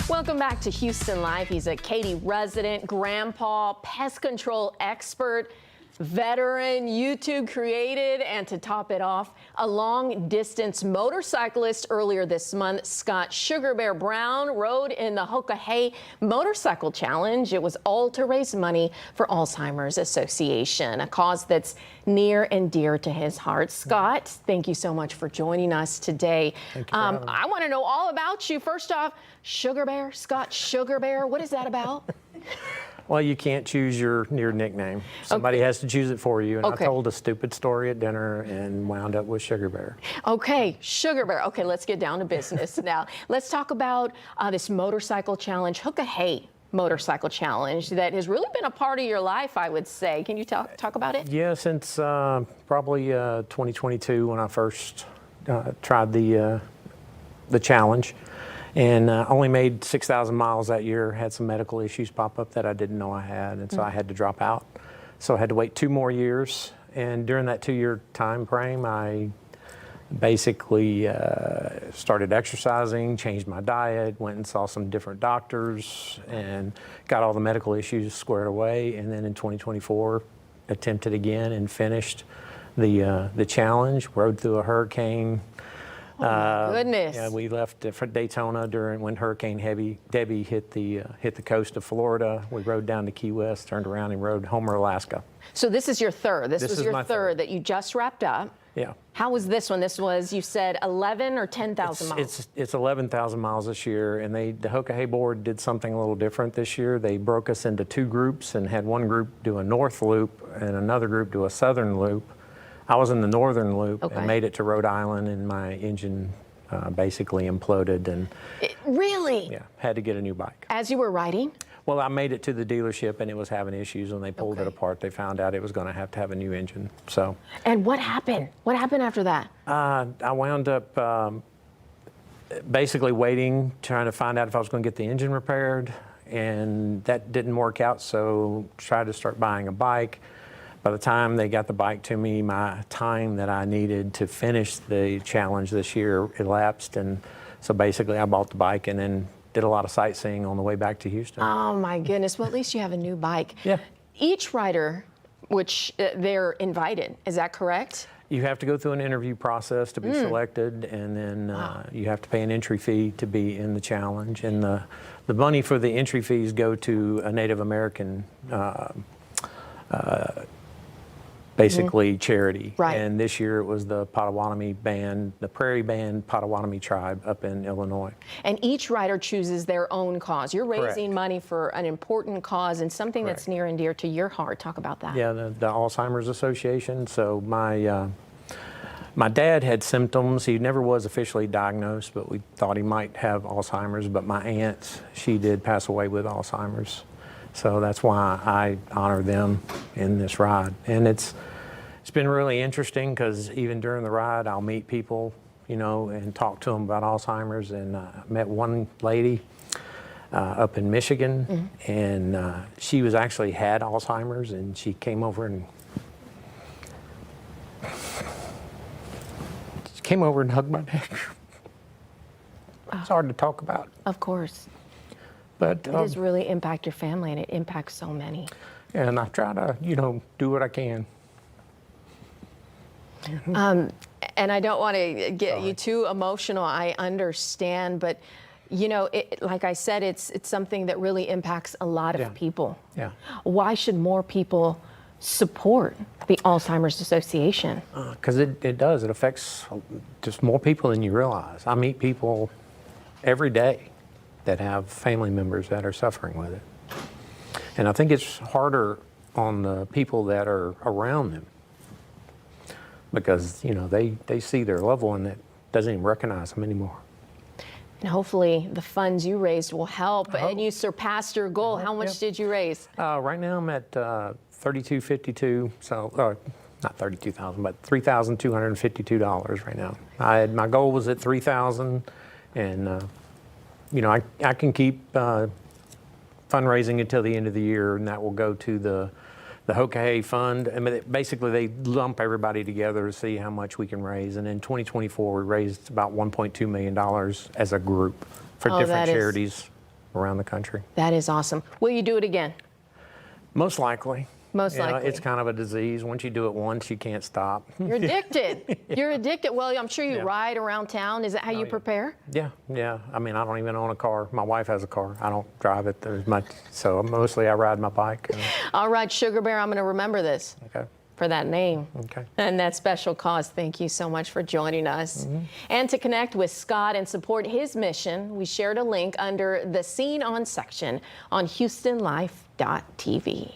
Welcome back to Houston Life. He's a Katy resident, grandpa, pest control expert, veteran, YouTube created, and to top it off, a long-distance motorcyclist. Earlier this month, Scott Sugar Bear Brown rode in the Hoka Hey Motorcycle Challenge. It was all to raise money for Alzheimer's Association, a cause that's near and dear to his heart. Scott, thank you so much for joining us today. I want to know all about you. First off, Sugar Bear, Scott Sugar Bear, what is that about? Well, you can't choose your nickname. Somebody has to choose it for you. And I told a stupid story at dinner and wound up with Sugar Bear. Okay, Sugar Bear. Okay, let's get down to business now. Let's talk about this motorcycle challenge, Hoka Hey Motorcycle Challenge, that has really been a part of your life, I would say. Can you talk about it? Yeah, since probably 2022 when I first tried the challenge. And only made 6,000 miles that year, had some medical issues pop up that I didn't know I had, and so I had to drop out. So I had to wait 2 more years, and during that 2-year time frame, I basically started exercising, changed my diet, went and saw some different doctors, and got all the medical issues squared away, and then in 2024, attempted again and finished the challenge, rode through a hurricane. Oh my goodness! Yeah, we left for Daytona when Hurricane Debbie hit the coast of Florida. We rode down to Key West, turned around, and rode Homer, Alaska. So this is your third. This was your third that you just wrapped up. Yeah. How was this one? This was, you said, 11 or 10,000 miles? It's 11,000 miles this year, and the Hokahei board did something a little different this year. They broke us into 2 groups and had one group do a north loop and another group do a southern loop. I was in the northern loop and made it to Rhode Island, and my engine basically imploded. And really? Yeah, had to get a new bike. As you were riding? Well, I made it to the dealership, and it was having issues. When they pulled it apart, they found out it was going to have a new engine. So. And what happened? What happened after that? I wound up basically waiting, trying to find out if I was going to get the engine repaired, and that didn't work out. So tried to start buying a bike. By the time they got the bike to me, my time that I needed to finish the challenge this year elapsed, and so basically I bought the bike and then did a lot of sightseeing on the way back to Houston. Oh my goodness, well at least you have a new bike. Yeah. Each rider, which they're invited, is that correct? You have to go through an interview process to be selected, and then you have to pay an entry fee to be in the challenge, and the money for the entry fees go to a Native American basically charity. Right. And this year it was the Potawatomi band, the Prairie Band Potawatomi tribe up in Illinois. And each rider chooses their own cause. You're raising money for an important cause and something that's near and dear to your heart. Talk about that. Yeah, the Alzheimer's Association. So my dad had symptoms. He never was officially diagnosed, but we thought he might have Alzheimer's. But my aunt, she did pass away with Alzheimer's. So that's why I honor them in this ride. And it's been really interesting because even during the ride, I'll meet people, you know, and talk to them about Alzheimer's. And I met one lady up in Michigan, and she was actually had Alzheimer's, and she came over and hugged my neck. It's hard to talk about. Of course. But it does really impact your family, and it impacts so many. And I try to, you know, do what I can. And I don't want to get you too emotional. I understand, but you know, like I said, it's something that really impacts a lot of people. Yeah. Why should more people support the Alzheimer's Association? Because it does. It affects just more people than you realize. I meet people every day that have family members that are suffering with it. And I think it's harder on the people that are around them because, you know, they see their loved one that doesn't even recognize them anymore. And hopefully the funds you raised will help, and you surpassed your goal. How much did you raise? Right now I'm at $32.52, so not 32,000, but $3,252 right now. My goal was at $3,000, and you know, I can keep fundraising until the end of the year, and that will go to the the Hokahei Fund. I mean, basically, they lump everybody together to see how much we can raise. And in 2024, we raised about $1.2 million as a group for different charities around the country. That is awesome. Will you do it again? Most likely. Most You know, likely. it's kind of a disease. Once you do it once, you can't stop. You're addicted. You're addicted. Well, I'm sure you Yeah. ride around town. Is that how you prepare? Yeah. I mean, I don't even own a car. My wife has a car. I don't drive it as much. So mostly I ride my bike. All right, Sugar Bear, I'm going to remember this Okay. for that name. Okay. And that special cause. Thank you so much for joining us. And to connect with Scott and support his mission, we shared a link under the Scene On section on HoustonLife.tv.